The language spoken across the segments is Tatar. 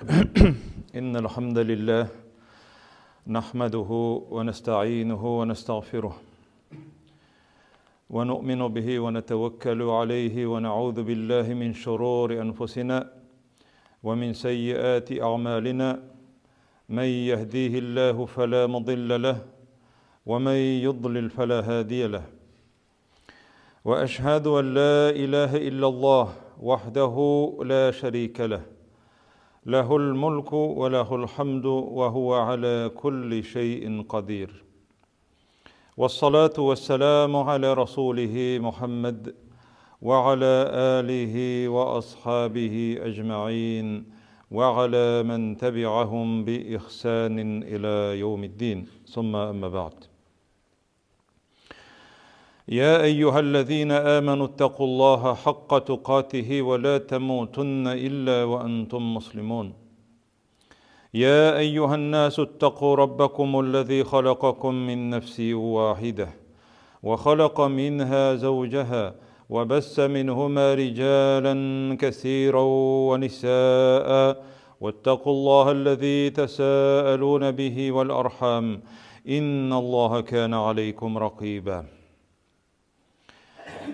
إن الحمد لله نحمده ونستعينه ونستغفره ونؤمن به ونتوكل عليه ونعوذ بالله من شرور أنفسنا ومن سيئات أعمالنا من يهديه الله فلا مضل له ومن يضلل فلا هادي له وأشهد أن لا إله إلا الله وحده لا شريك له له الملك وله الحمد وهو على كل شيء قدير والصلاة والسلام على رسوله محمد وعلى آله وأصحابه أجمعين وعلى من تبعهم بإحسان إلى يوم الدين ثم أما بعد يا أيها الذين آمنوا اتقوا الله حق تقاته ولا تموتن إلا وأنتم مسلمون يا أيها الناس اتقوا ربكم الذي خلقكم من نفس واحدة وخلق منها زوجها وبث منهما رجالا كثيرا ونساء واتقوا الله الذي تساءلون به والأرحام إن الله كان عليكم رقيبا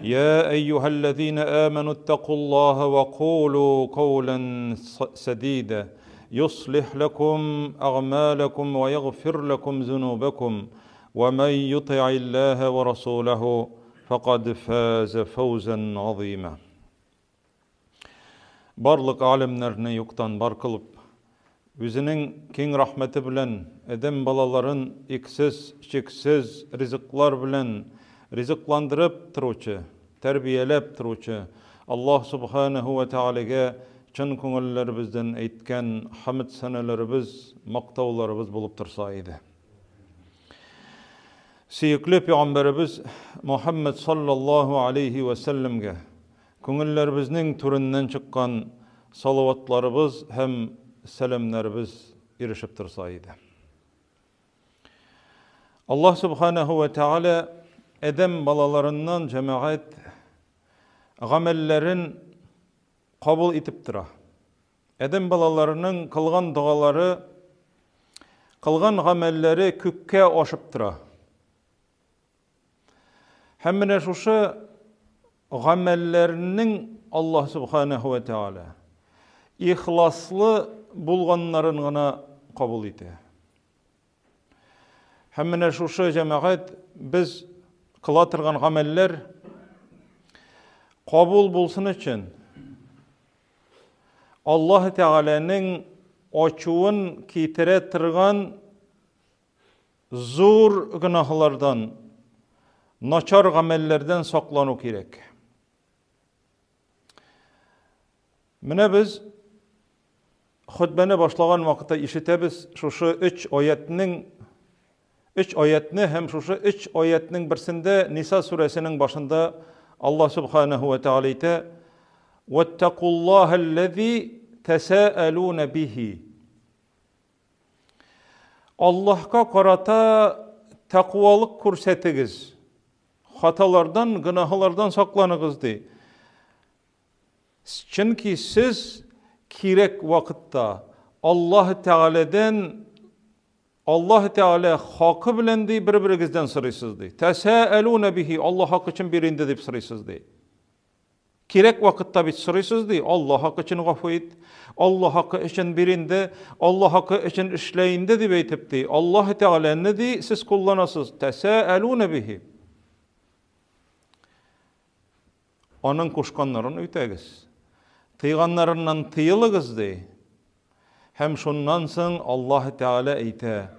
يا أيها الذين آمنوا اتقوا الله وقولوا قولا سديدا يصلح لكم أعمالكم ويغفر لكم ذنوبكم ومن يطع الله ورسوله فقد فاز فوزا عظيما Barlık alemlerine yoktan bar kılıp, özünün keng rahmeti bilen, edem balaların iksiz, çeksiz rizıklar bilen rizıklandırıp turuvchi, terbiyelep turuvchi Allah subhanahu ve Teala'ga çın ko'ngillerimizden aytgan hamd sanalarimiz, maqtovlarimiz bulup tursa edi. Suyukli Peygamberimiz Muhammed sallallahu aleyhi ve sellemge ko'ngillerimizning turundan chiqqan salavatlarimiz hem selamlarimiz erişip tursa edi. Allah subhanahu ve Teala Edem balalarından cemaat amellerin kabul etip tura. Edem balalarının kılgan duaları, kılgan amelleri kökke aşıp tura. Hemmine şuşu amellerinin Allah subhanahu ve Teala ihlaslı bulganların gana kabul eti. Hemmine şuşu cemaat biz kıla turgan ameller kabul bulsun için Allah Teala'nın açuğun kitire turgan zor günahlardan, naçar amellerden saklanu gerek. Mine biz hutbeni başlagan vakitte işitemiz şuşu 3 ayetini hem şuşu 3 ayetinin birisinde Nisa suresinin başında Allah subhanahu ve Teala ite "Vettakullahellezî tesâelûne bihi." Allah'a karata takvalık kursetigiz. Hatalardan, günahlardan saklanıgız de. Çünkü siz kirek vakitte Allah Teala hakkı bilen de birbirinizden soruyorsunuz de. Tesâelûne bihi, Allah hakkı için birinde deyip soruyorsunuz de. Kirek vakitte bir soruyorsunuz de. Allah hakkı için gafı et. Allah hakkı için birinde, Allah hakkı için işleyinde deyip eytip de. Allah Teala ne de siz kullanasınız. Tesâelûne bihi. Onun kuşkanlarını ötegiz. Tıyganlarından tıyılığız de. Hem şundan soň Allah Teala eyte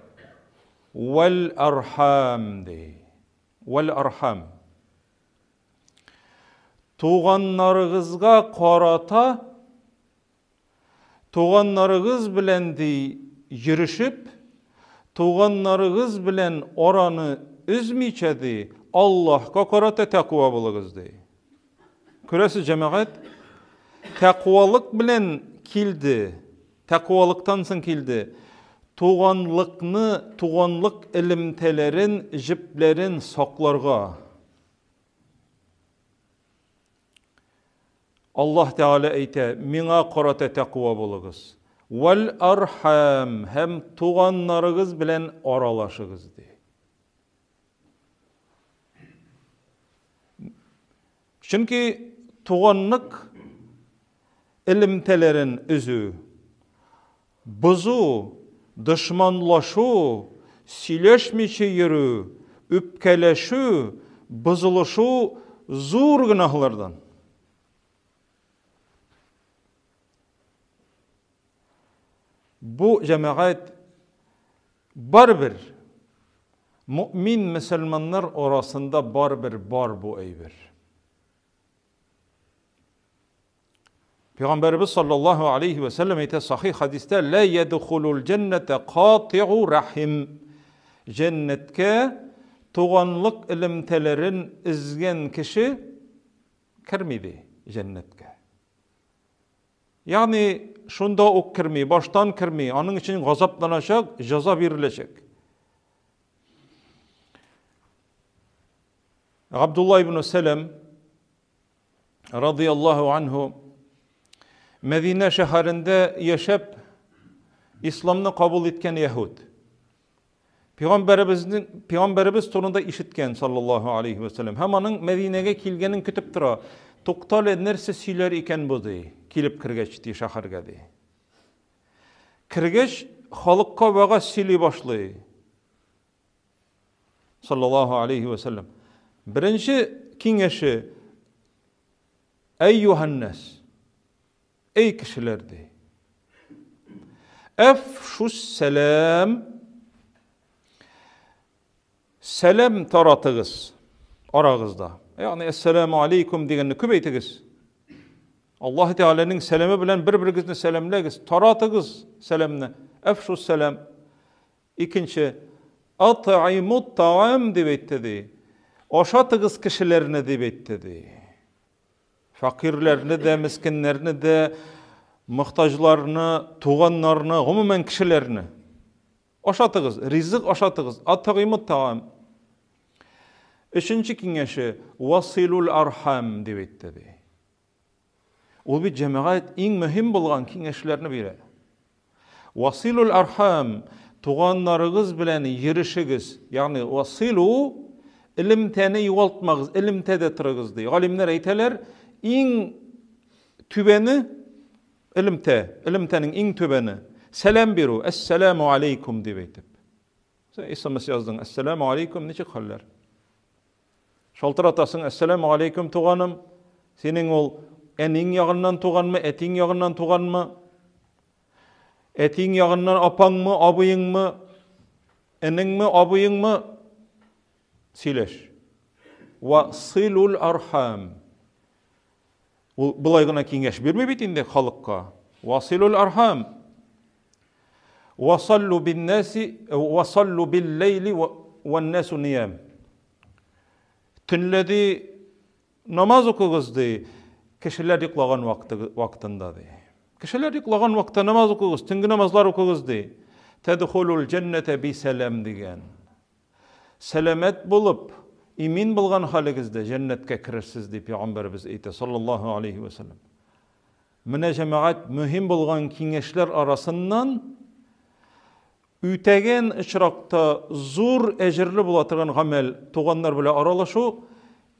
vel arham de. Vel arham. Tuğanlarınızga karata tuğanlarınız bilen de yürüşüp tuğanlarınız bilen oranı üzmiçe de Allah'a karata takva buluguz de. Köresi cemaat takvalık bilen kildi. Takvalıktan soň kildi. Tuğanlık ilimtelerin, jiplerin saklarga. Allah Teala eyte, "Miňa qarata taqwa boluguz." Wal arham hem tuğanlarıgız bilen aralaşıgız di. Çünkü tuğanlık ilimtelerin özü, buzu, düşmanlaşu, sileşmişi yürü, üpkeleşü, buzuluşu zor günahlardan. Bu cemaat barbir, mümin Müslümanlar arasında barbir bar bu eybir. Peygamberimiz sallallahu aleyhi ve sellem ite sahih hadiste la yedhulul cennete qati'u rahim. Cennetke tuğanlık ilimtelerin izgen kişi kirmidi cennetke. Yani şunda o kirmi, baştan kirmi, onun için gazaplanacak, ceza verilecek. Abdullah ibn Selam radıyallahu anhu Medine şehrinde yaşap İslam'ını kabul etken Yahud. Peygamberimiz torunda işitken sallallahu aleyhi ve sellem. Hemanın Medine'ye kilgenin kütüp tıra. Tuqtal nerse siler iken bu dey. Kilip kirgeçti şehirge dey. Kirgeç halkka vaga sili başlay. Sallallahu aleyhi ve sellem. Birinci kingeşi eyyuhannes. Ey kişilerdi. Efşus selam. Selam taratığız. Arağızda. Yani esselamu aleyküm diyenini kübeytiniz. Allah Teala'nın selamı bilen birbirinizni selamlayınız. Taratığız selamını. Efşus selam. İkinci, at'imut ta'am dedi. Oşatığız kişilerine dedi. Fakirlerini de, miskinlerini de, muhtaçlarını, tuğanlarını, umumen kişilerini. Oşatığız, rizq oşatığız. At'imut ta'am. Üçüncü kingeşi, vasilul arham dedi. O bir cemaat en mühim bulgan kingeşlerini biri. Vasilul arham, tuğanlarınız bilen yirişigiz. Yani vasilu, ilimteni yuvaltmağız, ilimtede tırığız diye. Alimler eyteler, en tübeni ilimtenin en tübeni. Selam biru, esselamu aleykum deyip. Sen İsa'mız yazdın, esselamu aleykum neçik haller? Şaltır atasın, esselamu aleykum tuğanım. Senin ol enin yağından tuğan mı, etin yağından tuğan mı? Etin yağından apan mı, abıyın mı? Enin mi, abıyın mı? Sileş. Vasilul arham. Bulaygına kengeş bir mi bitinde halkka? Vasilul arham. Vasallu bin nasi, vasallu bil leyli ve nasu niyam. Tünledi namaz okuyuzdu. Kişiler yıklagan vaktındadı. Kişiler yıklagan vakta namaz okuyuz, tüngü namazlar okuyuzdu. Tedhulul cennete bi selam digen. Selamet bulup, imin bulgan haligizde cennetke kirersiz diye Peygamberimiz eyti sallallahu aleyhi ve sellem. Mine cemaat mühim bulgan kingeşler arasından ütegen ışrakta zor ecirli bulatırgan gamel tuğanlar bile aralaşu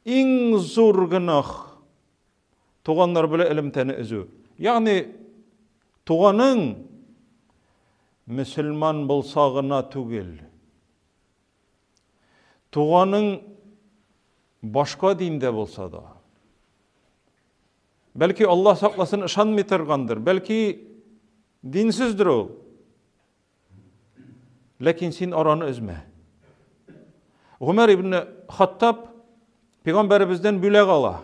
en zor günah tuğanlar bile ilimteni özü. Yani tuğanın Müslüman bulsağına tügil. Tuğanın başka dinde bolsa da. Belki Allah saklasın ışanmıtırgandır. Belki dinsizdir o. Lakin sen aranı üzme. Ömer ibn Hattab Peygamberimizden büleg ala.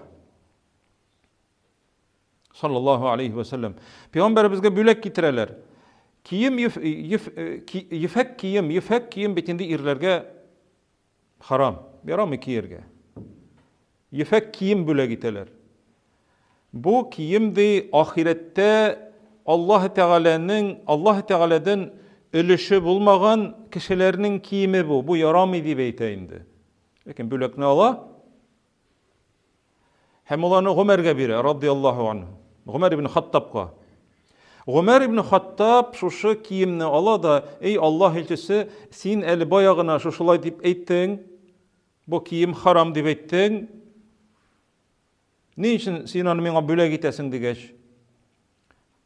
Sallallahu aleyhi ve sellem. Peygamberimizge büleg getireler. Yifek kiyim bitindi irlerge haram. Yaram iki yerge. Yifek kiyim büleg giteler. Bu kiyim de ahirette Allah Teala'dan ölüşü bulmagan kişilerinin kiyimi bu. Bu yaram idi beyteyindi. Lakin büleg ne ala? Hem olanı Ömer'ge biri radıyallahu anh. Ömer ibn Hattab'ga. Ömer ibn Хаттаб шушы киемне ала да, ey Аллаһ elçisi, син әле баягына шушылай дип әйттең, бу кием харам дип әйттең. Ни өчен син аны миңа бүләк итәсең дигәч,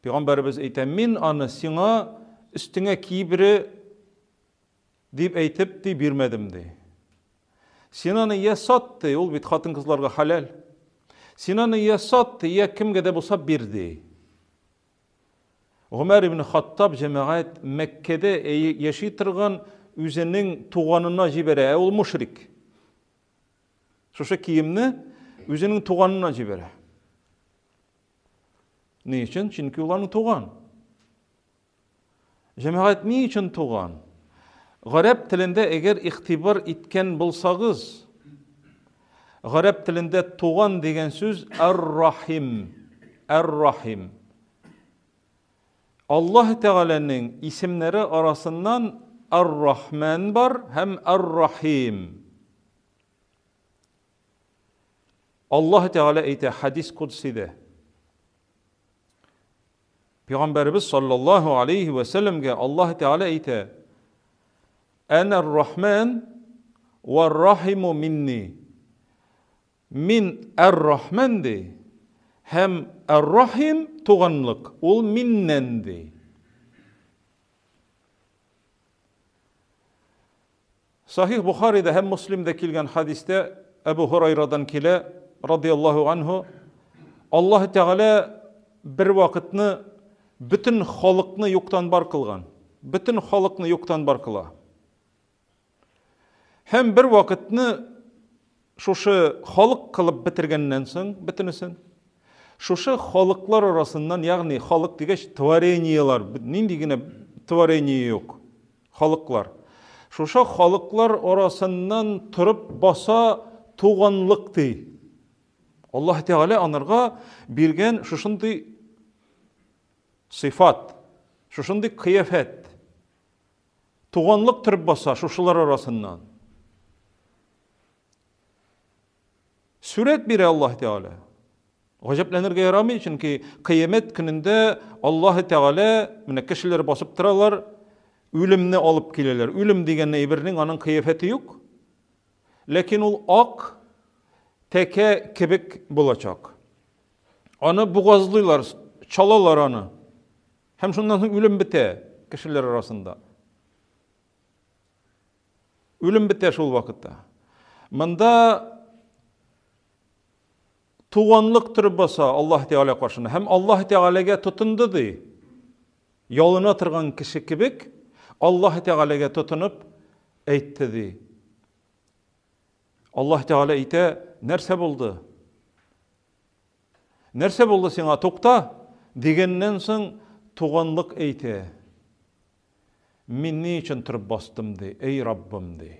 Пәйгамбәрбез әйтә, мин аны сиңа üstüne кибре дип әйтеп ди бирмәдем ди. Син аны я сатты, ул бит хатын-кызларга халал. Син аны я сатты, я кемгә дә булса бирде. Ömer ibn Хаттаб җәмәгать Мәккәдә яши торган үзенең туганына җибәрә, ул мушрик. Шушы киемне үзенең туганына җибәрә. Ни өчен? Чөнки ул аны туган. Җәмәгать ни өчен туган? Гарәп телендә әгәр ихтибар иткән булсагыз, гарәп телендә туган дигән сүз ар-рахим. Ар-рахим. Аллаһ Тәгаләнең исемнәре арасыннан ар-рахман бар һәм ар-рахим. Аллаһ Тәгалә әйтә хадис кудсида. Пәйгамбәрбез саллаллаһу алейхи ва саллямга Аллаһ Тәгалә әйтә: "Ана ар-рахман ва ар-рахиму минни." Мин ар-рахман ди һәм ар-рахим туганлык, ул миннән ди. Сахих Бухарида һәм Муслимда килгән хадистә Әбу Хурайрадан килә, радиллаһу анһу, Аллаһ Тәгалә бер вакытны bütün халыкны юктан бар кылган. Bütün халыкны юктан бар кыла. Һәм бер вакытны шушы халык кылып битергәннән соң, битенесен, шушы халыклар арасыннан, ягъни халык дигәч творениялар, нинди генә творение юк, халыклар. Шушы халыклар арасыннан турып баса туганлык ди. Аллаһ Тәгалә анарга биргән шушындый сыйфат, шушындый кыяфәт, туганлык турып баса шушылар арасыннан. Сүрәт бирә Аллаһ Тәгалә. Гаҗәпләнергә ярамый, чөнки кыямәт көнендә Аллаһ Тәгалә менә кешеләр басып торалар, үлемне алып киләләр. Үлем дигән әйбернең аның кыяфәте юк. Ләкин ул ак тәкә кебек булачак. Аны бугазлыйлар, чалалар аны. Һәм шуннан соң үлем бетә кешеләр арасында. Үлем бетә шул вакытта. Монда туганлык турып баса Аллаһ Тәгалә каршына. Һәм Аллаһ Тәгаләгә тотынды ди. Ялына торган кеше кебек Аллаһ Тәгаләгә тотынып әйтте ди. Аллаһ Тәгалә әйтә, нәрсә булды? Нәрсә булды сиңа? Тукта дигәннән соң туганлык әйтә. Мин ни өчен турып бастым ди, эй Раббым ди.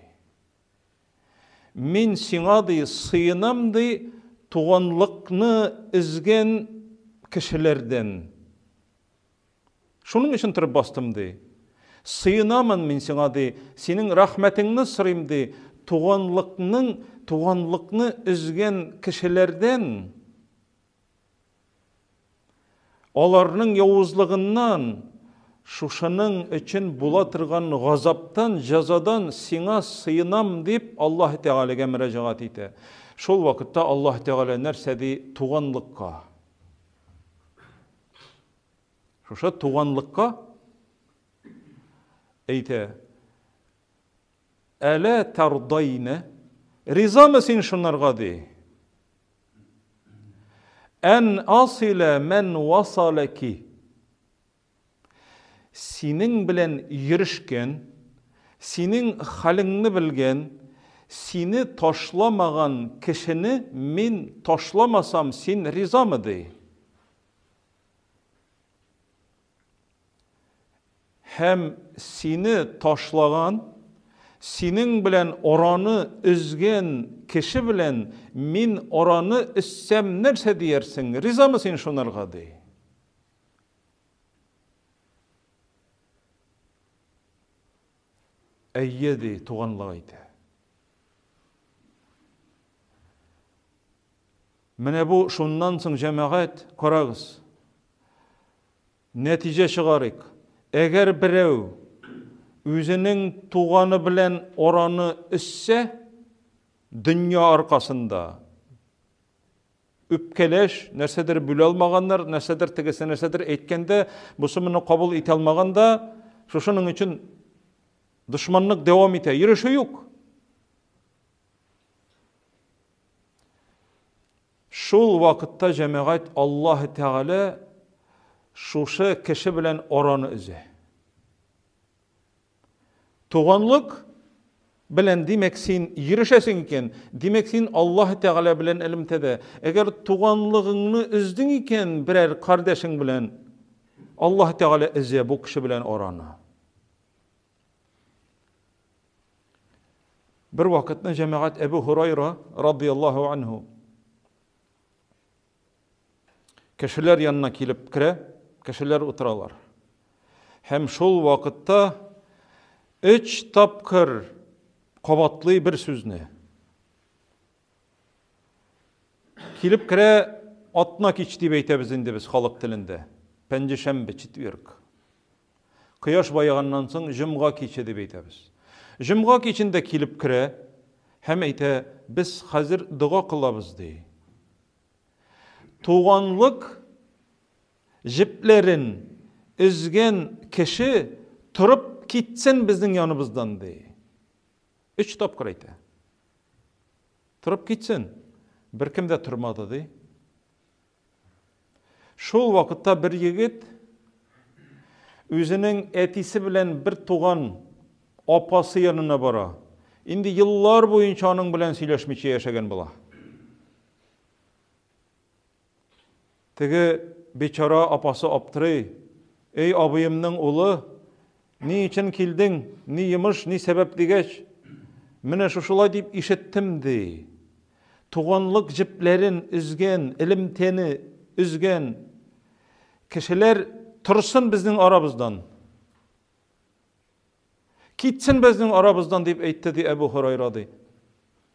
Мин сиңа ди сыйынам ди туганлыкны изгән кешеләрдән. Шуның өчен турып бастым ди. Сыйынамын мин сиңа ди, синең рәхмәтеңне сорыйм ди, туганлыкны изгән кешеләрдән. Аларның явызлыгыннан, шушының өчен була торган газаптан, җәзадан сиңа сыйынам дип Аллаһ Тәгаләгә мөрәҗәгать итә. Шул вакытта Аллаһ Тәгалә нәрсә ди? Туганлыкка. Шушы туганлыкка әйтә: "Әлә тардайна?" Ризамы син шуннарга ди? "Ан асила мен васалаки." Синең белән йөришкән, синең халыңны белгән, сине ташламаган кешене мин ташламасам, син ризамы ди? Һәм сине ташлаган, синең белән ораны үзгән кеше белән мин ораны үзсәм нәрсә диярсең? Ризамы син шунарга ди? Әйе ди, туганлык әйтә. Менә бу шуннан соң җәмәгать, карагыз. Нәтиже шығарык. Әгер біреу өзінің туғаны білән ораны үссе, дүния арқасында үпкелеш, нәрседер бүле алмағандар, нәрседер тігісі, нәрседер еткенде, бұсымыны қабыл ете алмағанда, шошының үшін дұшманлық девам ете, еріші yok. Шул вақытта жәмәғат Аллахы Тәғала шушы кіші білән ораны үзе. Туғанлық білән демек сен ерішесің екен, демек сен Аллахы Тәғала білән әлімтеді. Әгер туғанлығыңны үздің екен бірәр қардашың білән, Аллахы Тәғала үзе бұл кіші білән ораны. Bir vakitne cemaat Ebu Hurayra radıyallahu anhu kişiler yanına kilip kire, kişiler oturalar. Hem şol vakitte 3 tapkır qabatlı bir sözne. Kilip kire atna keçti beytebizinde biz halk tilinde. Penceşembe çitvirk. Kıyaş bayağından soň jumga keçedi beytebiz. Jumga keçinde kilip kire, hem eyte biz hazır dua kılabız dey. Tuğanlık jiplerin üzgen kişi turup kitsin bizden yanımızdan dey. 3 tapkır eyte. Turup kitsin. Bir kim de turmadı dey. Şol vakitte bir yigit özünün etisi bilen bir tuğan apası yanına bara. Indi yıllar boyunca onun bilen söyleşmişe yaşagan bula. Tege beçara apası aptırı. Ey abıyımның ulu, ni için kildin, ni yemiş, ni sebep digeç. Mine şuşulay deyip işittim dey. Tuğanlık jiplerin üzgen, ilim teni üzgen kişiler tursun bizning arabızdan. Kitsin bizning arabızdan deyip eytti dey Ebu Hurayra dey.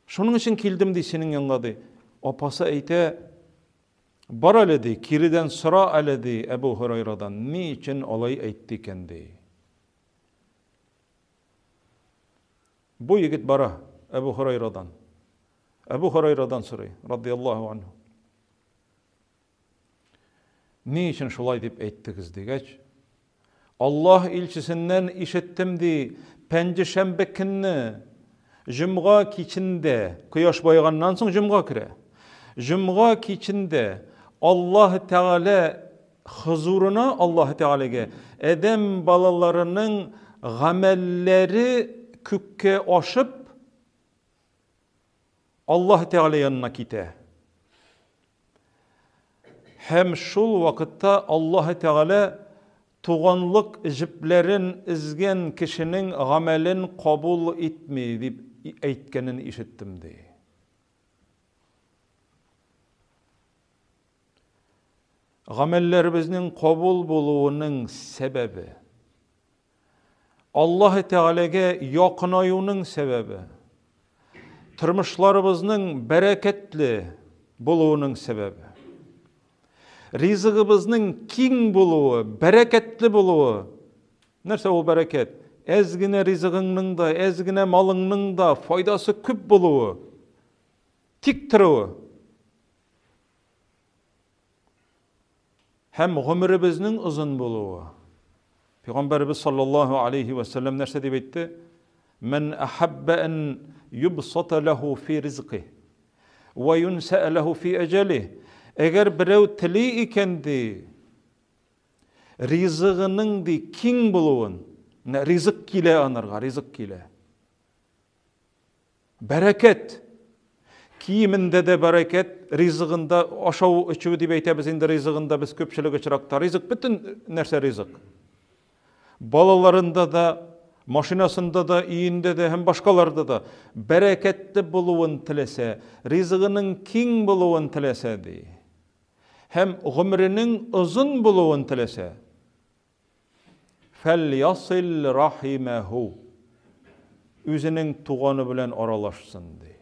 Şunun için kildim dey senin yanına dey. Apası eyte bar ale dey, kiriden sıra ale dey Ebu Hurayra'dan. Ni için olay eytti ken dey. Bu yigit bara Ebu Hurayra'dan. Ebu Hurayra'dan soruyor radıyallahu anhu. Ne için şolay deyip eyttiniz degeç? Allah ilçisinden işittim di, penceşembe kinni, jumga keçinde, kıyaş bayğandan soň jumga kire. Jumga keçinde Allah Teala huzuruna, Allah Teala'ga edem balalarının gamelleri kükke aşıp Allah Teala yanına kite. Hem şul vakitte Allah Teala tuğanlık jiplerin izgen kişinin gamelin kabul etmi deyip eytkenini işittim dey. Gamellerimizin kabul buluğunun sebebi, Allah Teala'ga yakınayu'nun sebebi, turmuşlarımızın bereketli buluğunun sebebi, rizqımızın king buluğu, bereketli buluğu. Nerse o bereket? Ezgine rizqının da, ezgine malının da faydası küp buluğu, tik turuğu. Hem ömrümüzün uzun buluğu. Peygamberimiz sallallahu aleyhi ve sellem nerse deyip etti? Men ahabbe en yubsata lehu fi rizqih ve yunsa'a lehu fi ecelih. Eğer birev tili ikendi rizqının di king buluğun, rizq kile anırga, rizq kile. Bereket. Kiyiminde de bereket, rizqında aşağı üçü deyip eytemiz indi rizqında biz köpçülük uçurakta. Rizq bütün nerse rizq. Balalarında da, maşinasında da, iyinde de, hem başkalarda da bereketli buluğun tilese, rizqının king buluğun tilese dey. Hem ömrünün uzun buluğun tilese. Fel yasil rahimehu. Üzünün tuğanı bilen aralaşsın dey.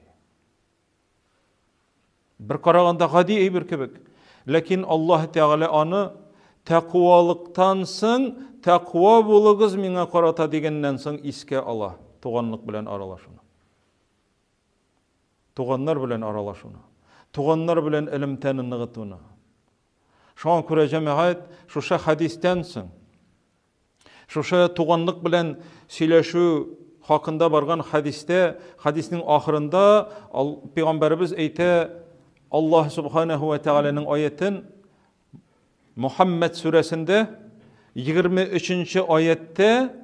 Bir qaraganda gadi bir kebek. Lakin Allah Teala anı taqwalыкtan soň taqwa boluguz meňe qarata degenden soň iske ala. Tuganlyk bilen aralaşyny. Tuganlar bilen aralaşyny. Tuganlar bilen ilim tanını gytyny. Şoň köre jemaat şuşa hadisten soň şuşa tuganlyk bilen süýleşүү hakynda bargan hadiste, hadisiniň ahyrynda Peygamberimiz eýte, Allah subhanahu we ta'alanyň ayetin Muhammed suresinde 23. ayette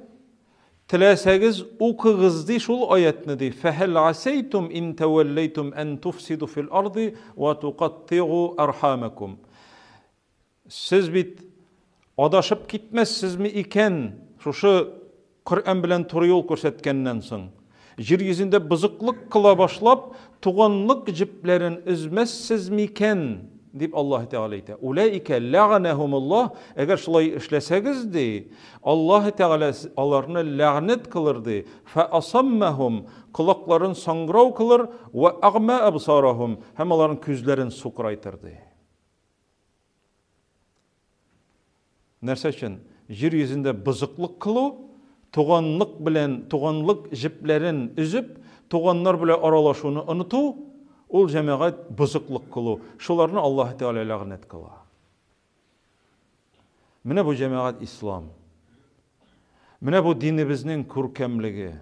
tilesegiz okuguzdy şol ayetni di. Fehel asaytum in tawallaytum en tufsidu fil ardi ve tuqatti'u arhamakum. Siz bit adaşıp gitmezsizmi iken şuşu Kur'an bilen tory yol körsetkenden soň yer ýüzünde bızıklık kıla başlap tuganlyk jiplerin üzmezsizmi iken dip Allah Teala aýta. Ulaika la'anahumullah. Eger şolay işlesegizdi, Allah Teala alaryny la'net kılırdy. Fa asammahum. Kulaklaryny sangraw kılar we agma absarahum. Hem olaryň küzlerini suqraytyrdy. Nerse üçin? Yer ýüzünde bızıklık kılı, tuganlyk jiplerin üzüp, tuganlar bilen aralaşyny unutu, ol jemaat bızıklık kılı. Şolaryny Allah Teala lagnet kılar. Mine bu jemaat İslam. Mine bu dinimizin körkemligi.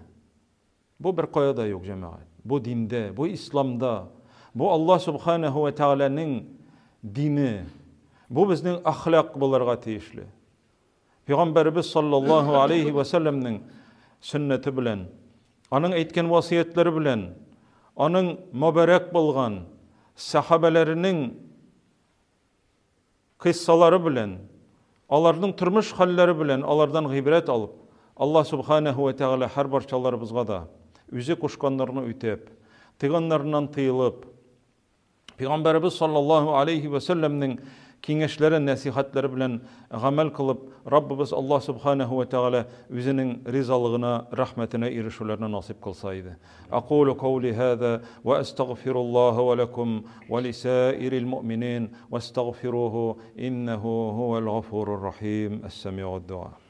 Bu bir qoyada yok jemaat. Bu dinde, bu İslamda, bu Allah subhanahu ve Taalanyň dini. Bu bizning ahlak bolarga teýişli. Peygamberimiz sallallahu aleyhi ve sellem'nin sünneti bilen, anyň eýtgen wasiýetleri bilen, anyň mübarek bolgan sahabeleriniň kıssalary bilen, alaryň turmuş halleri bilen, alardan gybret alıp, Allah subhanahu ve Teala her barçalarybızga da üzi kuşkanlaryny ütep, tıganlarından tyýylyp, Peygamberimiz sallallahu aleyhi ve sellem'nin kiňeşleri, nasihatleri bilen gamel kılıp, Rabbimiz Allah subhanahu ve Teala üzüniň rizalygyna, rahmetine erişülerine nasip kılsaydı. Aqulu qawli hada ve estağfirullaha ve lekum ve lisairil mu'minin ve estağfiruhu innehu huvel gafurur rahim. Es-semi'ud du'a.